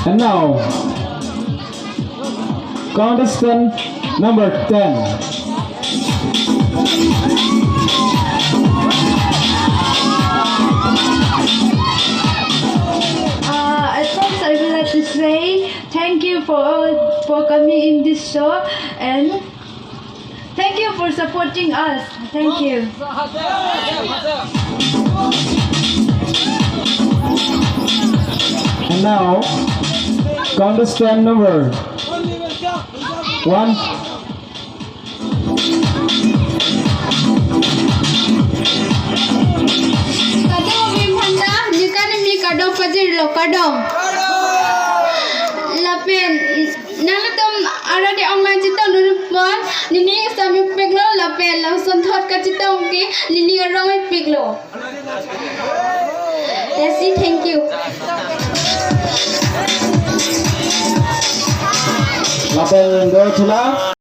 And now, contestant number 10. At first, I would like to say thank you for coming in this show and thank you for supporting us. Thank you. And now, contestant number 1. Kadong Vimpanda, jika ni kadong pajir lo kadong. Lapen, nalatom ada di online citong nurupon, nini sami piglo lapen langsung thot ka citong ke, nini orang piglo. That's it, thank you. Lapen go chula.